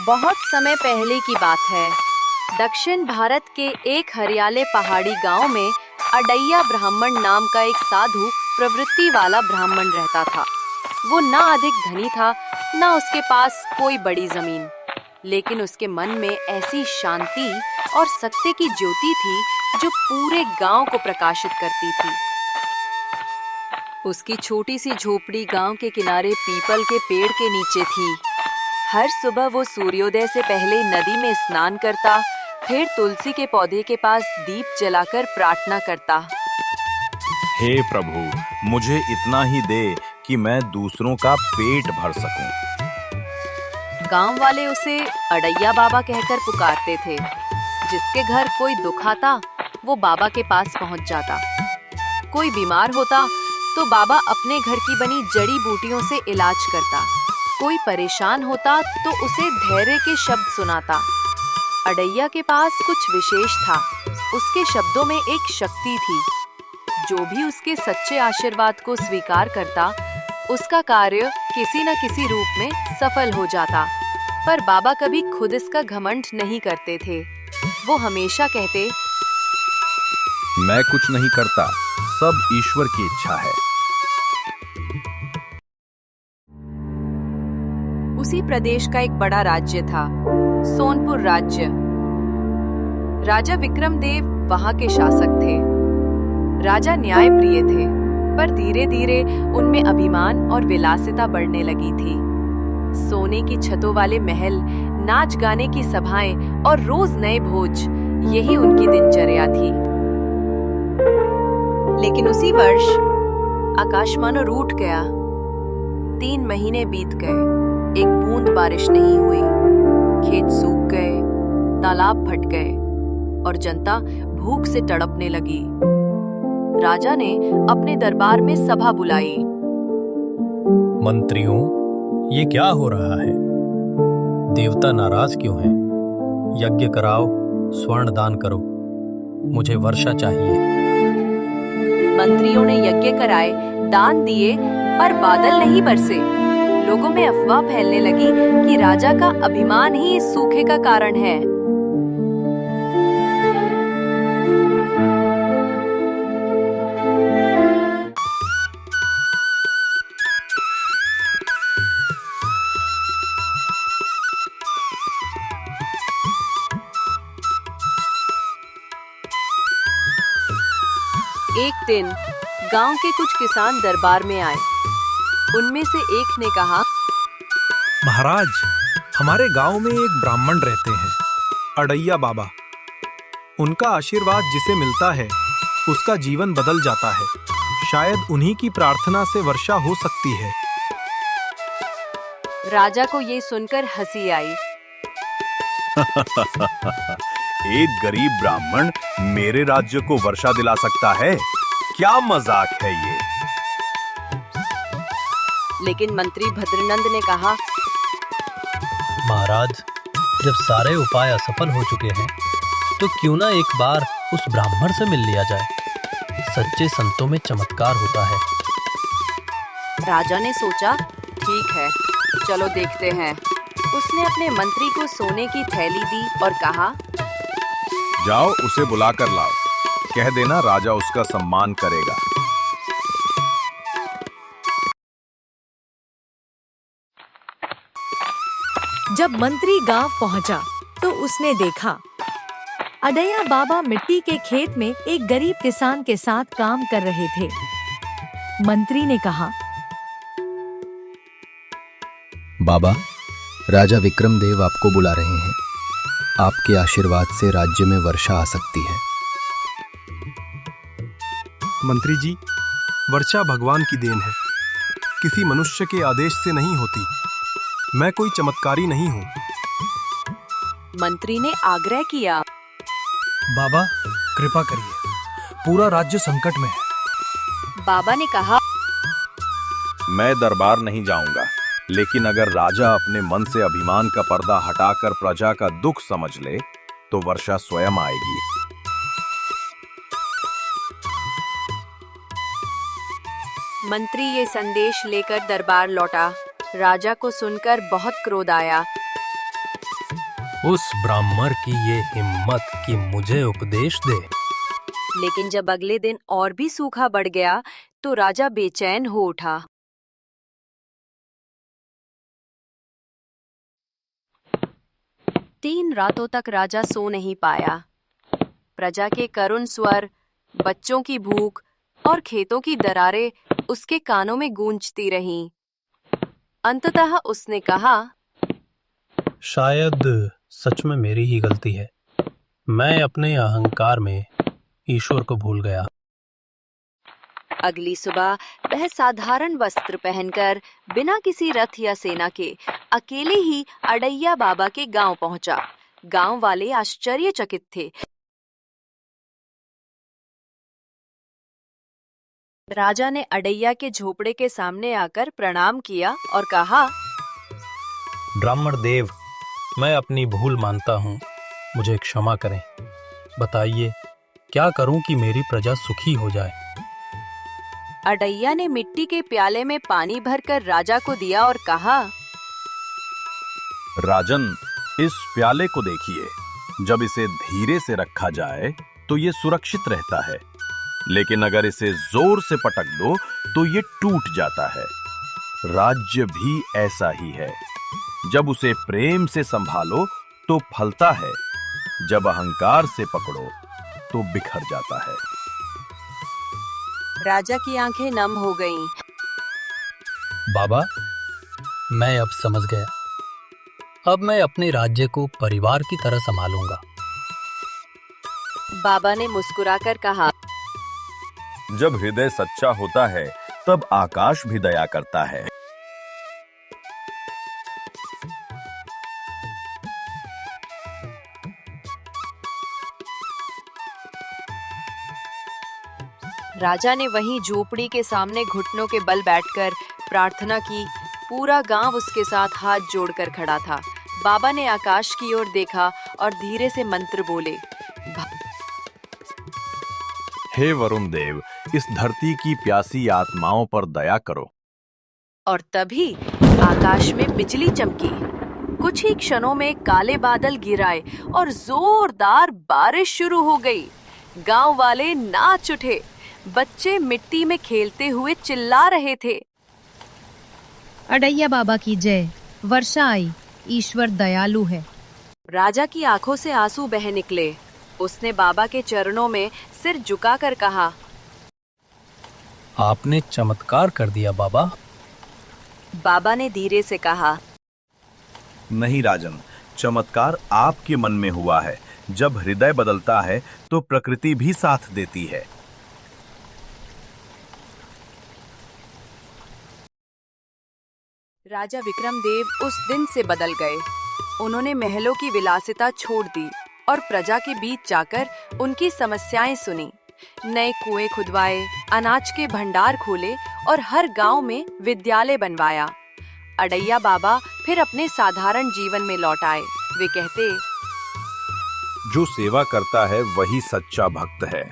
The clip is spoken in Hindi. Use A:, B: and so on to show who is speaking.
A: बहुत समय पहले की बात है। दक्षिण भारत के एक हरियाले पहाड़ी गांव में अडैया ब्राह्मण नाम का एक साधु प्रवृत्ति वाला ब्राह्मण रहता था। वो ना अधिक धनी था, ना उसके पास कोई बड़ी जमीन, लेकिन उसके मन में ऐसी शांति और सत्य की ज्योति थी जो पूरे गांव को प्रकाशित करती थी। उसकी छोटी सी झोपड़ी गांव के किनारे पीपल के पेड़ के नीचे थी। हर सुबह वो सूर्योदय से पहले नदी में स्नान करता, फिर तुलसी के पौधे के पास दीप जलाकर प्रार्थना करता।
B: हे प्रभु, मुझे इतना ही दे कि मैं दूसरों का पेट भर सकूं।
A: गांव वाले उसे अडैया बाबा कहकर पुकारते थे। जिसके घर कोई दुख आता, वो बाबा के पास पहुंच जाता। कोई बीमार होता तो बाबा अपने घर की बनी जड़ी बूटियों से इलाज करता। कोई परेशान होता तो उसे धैर्य के शब्द सुनाता। अडैया के पास कुछ विशेष था। उसके शब्दों में एक शक्ति थी। जो भी उसके सच्चे आशीर्वाद को स्वीकार करता, उसका कार्य किसी न किसी रूप में सफल हो जाता। पर बाबा कभी खुद इसका घमंड नहीं करते थे। वो हमेशा कहते,
B: मैं कुछ नहीं करता, सब ईश्वर की इच्छा है।
A: उसी प्रदेश का एक बड़ा राज्य था, सोनपुर राज्य। राजा विक्रमदेव वहां के शासक थे। राजा न्यायप्रिय थे, पर धीरे धीरे उनमें अभिमान और विलासिता बढ़ने लगी थी। सोने की छतों वाले महल, नाच गाने की सभाएं और रोज नए भोज, यही उनकी दिनचर्या थी। लेकिन उसी वर्ष आकाश मानो रूठ गया। 3 महीने बीत गए, एक बूंद बारिश नहीं हुई। खेत सूख गए, तालाब फट गए और जनता भूख से तड़पने लगी। राजा ने अपने दरबार में सभा बुलाई।
C: मंत्रियों, ये क्या हो रहा है? देवता नाराज क्यों हैं? यज्ञ कराओ, स्वर्ण दान करो, मुझे वर्षा चाहिए।
A: मंत्रियों ने यज्ञ कराए, दान दिए, पर बादल नहीं बरसे। लोगों में अफवाह फैलने लगी कि राजा का अभिमान ही इस सूखे का कारण है। एक दिन गांव के कुछ किसान दरबार में आए। उनमें से एक ने कहा,
D: महाराज, हमारे गांव में एक ब्राह्मण रहते हैं, अडैया बाबा। उनका आशीर्वाद जिसे मिलता है, उसका जीवन बदल जाता है। शायद उन्हीं की प्रार्थना से वर्षा हो सकती है।
A: राजा को ये सुनकर हंसी आई।
B: एक गरीब ब्राह्मण मेरे राज्य को वर्षा दिला सकता है? क्या मजाक है ये?
A: लेकिन मंत्री भद्रनंद ने कहा,
C: महाराज, जब सारे उपाय असफल हो चुके हैं, तो क्यों ना एक बार उस ब्राह्मण से मिल लिया जाए। सच्चे संतों में चमत्कार होता है।
A: राजा ने सोचा, ठीक है, चलो देखते हैं। उसने अपने मंत्री को सोने की थैली दी और कहा,
B: जाओ उसे बुला कर लाओ, कह देना राजा उसका सम्मान करेगा।
E: जब मंत्री गांव पहुंचा तो उसने देखा अडैया बाबा मिट्टी के खेत में एक गरीब किसान के साथ काम कर रहे थे। मंत्री ने कहा,
F: बाबा, राजा विक्रमदेव आपको बुला रहे हैं। आपके आशीर्वाद से राज्य में वर्षा आ सकती है।
D: मंत्री जी, वर्षा भगवान की देन है, किसी मनुष्य के आदेश से नहीं होती। मैं कोई चमत्कारी नहीं हूँ।
A: मंत्री ने आग्रह किया,
D: बाबा, कृपा करिए, पूरा राज्य संकट में है।
A: बाबा ने कहा,
B: मैं दरबार नहीं जाऊंगा, लेकिन अगर राजा अपने मन से अभिमान का पर्दा हटाकर प्रजा का दुख समझ ले, तो वर्षा स्वयं आएगी।
A: मंत्री ये संदेश लेकर दरबार लौटा। राजा को सुनकर बहुत क्रोध आया।
C: उस ब्राह्मण की ये हिम्मत कि मुझे उपदेश दे।
A: लेकिन जब अगले दिन और भी सूखा बढ़ गया तो राजा बेचैन हो उठा। 3 रातों तक राजा सो नहीं पाया। प्रजा के करुण स्वर, बच्चों की भूख और खेतों की दरारें उसके कानों में गूंजती रहीं। अंततः उसने कहा,
C: शायद सच में मेरी ही गलती है। मैं अपने अहंकार में ईश्वर को भूल गया।
A: अगली सुबह वह साधारण वस्त्र पहनकर बिना किसी रथ या सेना के अकेले ही अडैया बाबा के गांव पहुंचा। गांव वाले आश्चर्यचकित थे। राजा ने अडैया के झोपड़े के सामने आकर प्रणाम किया और कहा,
C: ब्राह्मण देव, मैं अपनी भूल मानता हूँ, मुझे क्षमा करें। बताइए, क्या करूं कि मेरी प्रजा सुखी हो जाए?
A: अडैया ने मिट्टी के प्याले में पानी भरकर राजा को दिया और कहा,
B: राजन, इस प्याले को देखिए। जब इसे धीरे से रखा जाए तो ये सुरक्षित रहता है, लेकिन अगर इसे जोर से पटक दो तो ये टूट जाता है। राज्य भी ऐसा ही है। जब उसे प्रेम से संभालो तो फलता है, जब अहंकार से पकड़ो तो बिखर जाता है।
A: राजा की आंखें नम हो गईं।
C: बाबा, मैं अब समझ गया। अब मैं अपने राज्य को परिवार की तरह संभालूंगा।
A: बाबा ने मुस्कुराकर कहा,
B: जब हृदय सच्चा होता है तब आकाश भी दया करता है।
A: राजा ने वहीं झोपड़ी के सामने घुटनों के बल बैठकर प्रार्थना की। पूरा गांव उसके साथ हाथ जोड़कर खड़ा था। बाबा ने आकाश की ओर देखा और धीरे से मंत्र बोले,
B: हे वरुण देव, इस धरती की प्यासी आत्माओं पर दया करो।
A: और तभी आकाश में बिजली चमकी। कुछ ही क्षणों में काले बादल गिर आए और जोरदार बारिश शुरू हो गई। गांव वाले नाच उठे। बच्चे मिट्टी में खेलते हुए चिल्ला रहे थे,
E: अडैया बाबा की जय, वर्षा आई, ईश्वर दयालु है।
A: राजा की आंखों से आंसू बह निकले। उसने बाबा के चरणों में सिर झुकाकर कहा,
C: आपने चमत्कार कर दिया बाबा।
A: बाबा ने धीरे से कहा,
B: नहीं राजन, चमत्कार आपके मन में हुआ है। जब हृदय बदलता है तो प्रकृति भी साथ देती है।
A: राजा विक्रमदेव उस दिन से बदल गए। उन्होंने महलों की विलासिता छोड़ दी और प्रजा के बीच जाकर उनकी समस्याएं सुनी। नए कुएं खुदवाए, अनाज के भंडार खोले और हर गांव में विद्यालय बनवाया। अडैया बाबा फिर अपने साधारण जीवन में लौट आए। वे कहते,
B: जो सेवा करता है वही सच्चा भक्त है।